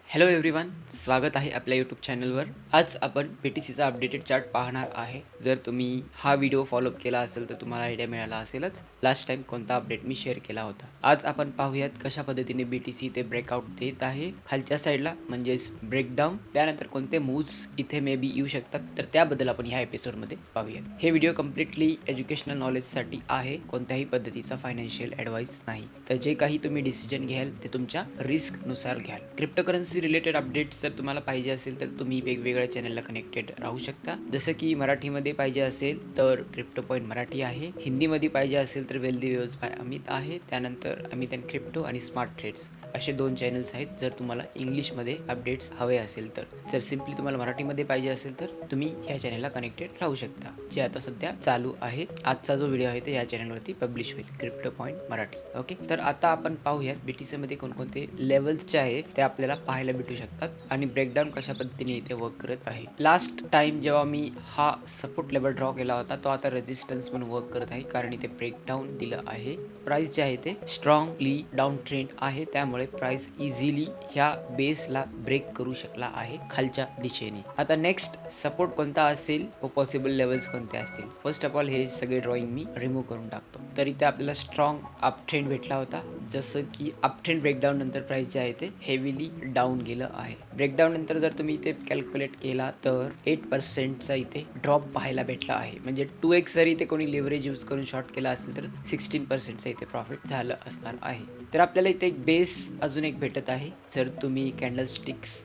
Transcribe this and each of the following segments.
Hello everyone, स्वागत आहे आपल्या यूट्यूब चॅनलवर. आज आपण BTCचा अपडेटेड चार्ट पाहणार आहे. जर तुम्ही हा व्हिडिओ फॉलोअप केला असेल तर तुम्हाला आयडिया मिळाला असेलच लास्ट टाइम कोणता अपडेट मी शेअर केला होता. आज आपण पाहूयात कशा पद्धतीने BTC ते ब्रेकआउट देत आहे खालच्या साईडला, म्हणजेच ब्रेकडाऊन. त्यानंतर कोणते मूव्स इथे मे बी येऊ शकतात, तर त्याबद्दल आपण ह्या एपिसोडमध्ये पाहूयात. हे व्हिडिओ कम्प्लिटली एज्युकेशनल नॉलेजसाठी आहे, कोणत्याही पद्धतीचा फायनान्शियल ॲडवाईस नाही. तर जे काही तुम्ही डिसिजन घ्याल ते तुमच्या रिस्कनुसार घ्याल. क्रिप्टोकरन्सी रिलेटेड अपडेट्स जर तुम्हाला पाहिजे असेल तर तुम्ही वेगवेगळ्या चॅनलला कनेक्टेड राहू शकता. जसं की मराठीमध्ये पाहिजे असेल तर क्रिप्टो पॉईंट मराठी आहे, हिंदीमध्ये पाहिजे असेल तर वेल्दी वेव्स बाय अमित आहे, त्यानंतर अमित अँड क्रिप्टो आणि स्मार्ट ट्रेड्स असे 2 चॅनल्स आहेत. जर तुम्हाला इंग्लिशमध्ये अपडेट्स हवे असेल तर. जर सिम्पली तुम्हाला मराठीमध्ये पाहिजे असेल तर तुम्ही ह्या चॅनलला कनेक्टेड राहू शकता, जे आता सध्या चालू आहे. आजचा जो व्हिडिओ आहे तो या चॅनलवरती पब्लिश होईल, क्रिप्टो पॉईंट मराठी. ओके, तर आता आपण पाहूयात BTC मध्ये कोणकोणते लेवल्सचे आहे ते आपल्याला पाहायला भेटू शकतात आणि ब्रेकडाऊन कशा पद्धतीने इथे वर्क करत आहे. लास्ट टाइम जेव्हा मी हा सपोर्ट लेवल ड्रॉ केला होता तो आता रेजिस्टन्स म्हणून वर्क करत आहे, कारण इथे ब्रेकडाऊन दिलं आहे. प्राइस जे आहे ते स्ट्रॉंगली डाऊन ट्रेंड आहे, त्यामुळे प्राइस इझिली ह्या बेसला ब्रेक करू शकला आहे खालच्या दिशेने. आता नेक्स्ट सपोर्ट कोणता असेल व पॉसिबल लेवल्स कोणते असतील. फर्स्ट ऑफ ऑल हे सगळे ड्रॉइंग मी रिमूव्ह करून टाकतो. तर इथे आपल्याला स्ट्रॉंग अप ट्रेंड भेटला होता, जसं की अप ट्रेंड ब्रेकडाऊन नंतर प्राइस जे आहे ते हेवीली डाऊन गेलं आहे. ब्रेकडाऊन नंतर जर तुम्ही इथे कॅल्क्युलेट केला तर 8% इथे ड्रॉप पाहायला भेटला आहे. म्हणजे 2x जरी इथे कोणी लिव्हरेज यूज करून शॉर्ट केला असेल तर 16% इथे प्रॉफिट झालं असणार आहे. तर आपल्याला इथे एक बेस अजून एक भेटत आहे. जर तुम्ही कॅन्डलस्टिक्स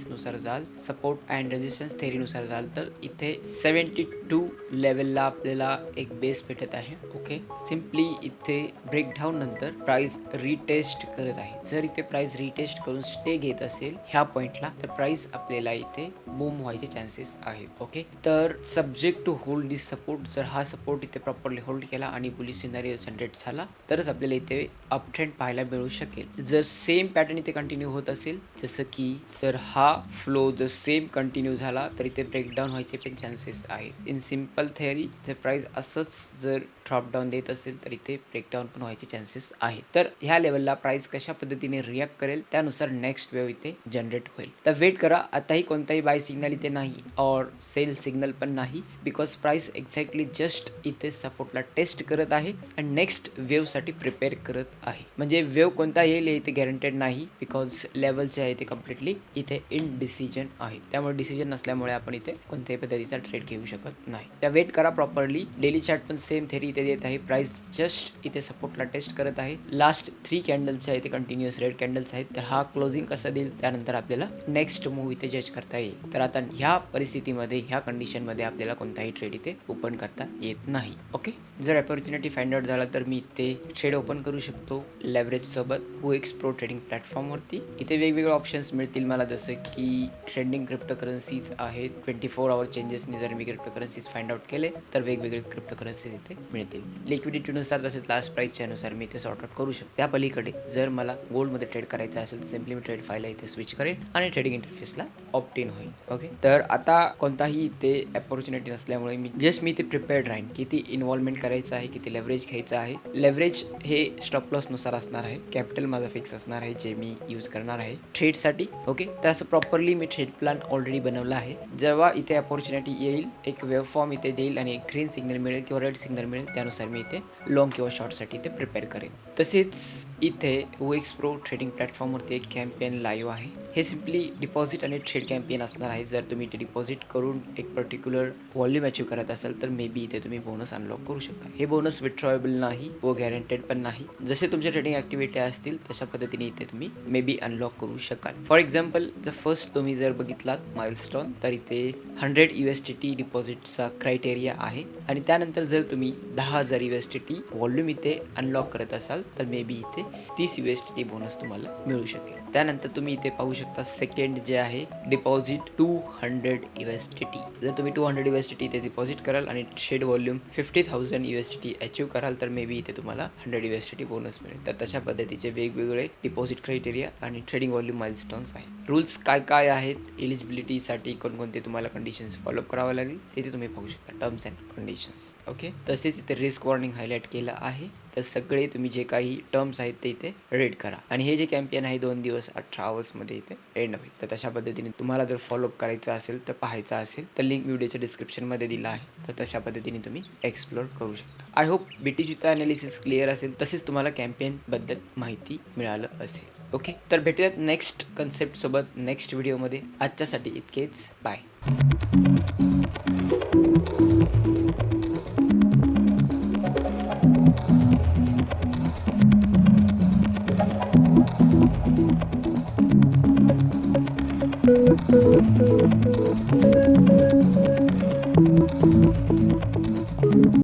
नुसार जाल, सपोर्ट अँड रेजिस्टन्स थेरीनुसार जाल तर इथे 72 लेवलला आपल्याला एक बेस भेटत आहे. ओके, सिम्पली इथे ब्रेकडाऊन नंतर प्राइस रिटेस्ट करत आहे. जर इथे प्राइस रिटेस्ट करून स्टे घेत असेल ह्या पॉइंटला तर प्राइस आपल्याला इथे बूम व्हायचे चान्सेस आहेत. ओके, तर subject to hold this support. जर हा सपोर्ट इथे प्रॉपरली होल्ड केला आणि बुलिश सिनारिओ जनरेट झाला तरच आपल्याला इथे अप ट्रेंड पाहायला मिळू शकेल. जर सेम पॅटर्न इथे कंटिन्यू होत असेल, जसं की जर हा फ्लो जर सेम कंटिन्यू झाला तर इथे ब्रेकडाऊन व्हायचे पण चान्सेस आहेत. इन सिम्पल थेअरी जर प्राइस असंच जर ड्रॉप डाऊन देत असेल तर इथे ब्रेकडाऊन पण व्हायचे चान्सेस आहेत. तर ह्या लेवलला प्राइस कशा पद्धतीने रिॲक्ट करेल त्यानुसार नेक्स्ट वेव इथे जनरेट होईल. तर वेट करा. आताही कोणताही बाय सिग्नल इथे नाही और सेल सिग्नल पण नाही, बिकॉज प्राइस एक्झॅक्टली जस्ट इथे सपोर्टला टेस्ट करत आहे आणि नेक्स्ट वेवसाठी प्रिपेअर करत आहे. म्हणजे वेव कोणता येईल इथे गॅरंटेड नाही, बिकॉज लेवल जे आहे ते कम्प्लिटली इथे इनडिसिजन आहे. त्यामुळे डिसिजन नसल्यामुळे आपण इथे कोणत्याही पद्धतीचा ट्रेड घेऊ शकत नाही. त्या वेट करा प्रॉपरली. डेली चार्ट पण सेम थेरी इथे देत आहे. प्राइस जस्ट इथे सपोर्टला टेस्ट करत आहे. लास्ट 3 कॅन्डल्स आहे ते कंटिन्युअस रेड कॅन्डल्स आहेत. तर हा क्लोजिंग कसा देईल त्यानंतर आपल्याला नेक्स्ट मूव्ह इथे जज करता येईल. तर आता ह्या परिस्थितीमध्ये ह्या कंडिशनमध्ये आपल्याला कोणताही ट्रेड इथे ओपन करता येत नाही. ओके, जर अपॉर्च्युनिटी फाइंड आउट झाला तर मी इथे ट्रेड ओपन करू शकतो लेव्हरेज सोबत OX Pro ट्रेडिंग प्लॅटफॉर्मवरती. इथे वेगवेगळे ऑप्शन्स मिळतील मला, जसं की ट्रेंडिंग क्रिप्टोकरन्सीज आहेत. 24 आवर चेंजेसनी जर मी क्रिप्टोकरन्सीज फाइंड आउट केले तर वेगवेगळे क्रिप्टोकरन्सीज इथे मिळतील. लिक्विडिटीनुसार तसेच लास्ट प्राइसच्या अनुसार मी इथे सॉर्ट आउट करू शकतो. त्या पलीकडे जर मला गोल्डमध्ये ट्रेड करायचं असेल तर सिम्पली मी ट्रेड फाईलला इथे स्विच करेन आणि ट्रेडिंग इंटरफेसला ऑप्ट इन होईल. ओके, तर आता कोणताही इथे अपॉर्च्युनिटी नसल्यामुळे मी इथे प्रिपेअर्ड राहीन. किती इन्व्हॉल्वमेंट करायचं आहे, किती लेव्हरेज घ्यायचं आहे. लेव्हरेज हे स्टॉप लॉस नुसार असणार आहे. कॅपिटल माझा फिक्स असणार आहे जे मी यूज करणार आहे ट्रेडसाठी. ओके, तर असं प्रॉपरली मी ट्रेड प्लॅन ऑलरेडी बनवला आहे. जेव्हा इथे अपॉर्च्युनिटी येईल, एक वेव फॉर्म इथे देईल आणि एक ग्रीन सिग्नल मिळेल किंवा रेड सिग्नल मिळेल, त्यानुसार मी इथे लॉंग किंवा शॉर्टसाठी इथे प्रिपेअर करेन. तसेच इथे OX Pro ट्रेडिंग प्लॅटफॉर्मवरती एक कॅम्पेन लाईव्ह आहे. हे सिम्पली डिपॉझिट आणि ट्रेड कॅम्पेन असणार आहे. जर तुम्ही इथे डिपॉझिट करून एक पर्टिक्युलर व्हॉल्यूम अचीव करत असाल तर मे बी इथे तुम्ही बोनस अनलॉक करू शकता. हे बोनस विथड्रॉएबल नाही व गॅरंटेड पण नाही. जसे तुमचे ट्रेडिंग ॲक्टिव्हिटी असतील तशा पद्धतीने इथे तुम्ही मे बी अनलॉक करू शकाल. फॉर एक्झाम्पल जर फर्स्ट तुम्ही जर बघितलात माइलस्टोन तर इथे 100 USDT डिपॉझिटचा क्रायटेरिया आहे आणि त्यानंतर जर तुम्ही 10,000 USDT व्हॉल्यूम इथे अनलॉक करत असाल तर मे बी इथे 30 USDT बोनस तुम्हाला मिळू शकेल. त्यानंतर तुम्ही इथे पाहू शकता सेकंड जे आहे डिपॉझिट 200 USDT. जर तुम्ही 200 USDT इथे डिपॉझिट कराल आणि ट्रेड व्हॉल्यूम 50,000 USDT अचीव कराल तर मे बी इथे तुम्हाला 100 USDT बोनस मिळेल. तर तशा पद्धतीचे वेगवेगळे डिपॉझिट क्रायटेरिया आणि ट्रेडिंग व्हॉल्यूम माइलस्टोन्स आहेत. रूल्स काय काय आहेत, एलिजिबिलिटीसाठी कोणकोणते तुम्हाला कंडिशन्स फॉलोअप करावे लागेल तिथे तुम्ही पाहू शकता terms and condition. Conditions. Okay, तसेच इथे रिस्क वॉर्निंग हायलाईट केलं आहे. तर सगळे तुम्ही जे काही टर्म्स आहेत ते इथे रीड करा. आणि हे जे कॅम्पेन आहे 2 दिवस 18 आवर्समध्ये इथे एंड होईल. तर तशा पद्धतीने तुम्हाला जर फॉलोअप करायचं असेल तर पाहायचं असेल तर लिंक व्हिडिओच्या डिस्क्रिप्शनमध्ये दिला आहे. तर तशा पद्धतीने तुम्ही एक्सप्लोर करू शकता. आय होप BTCचा अनालिसिस क्लिअर असेल, तसेच तुम्हाला कॅम्पेनबद्दल माहिती मिळालं असेल. ओके, तर भेटूयात नेक्स्ट कन्सेप्टसोबत नेक्स्ट व्हिडिओमध्ये. आजच्यासाठी इतकेच. बाय.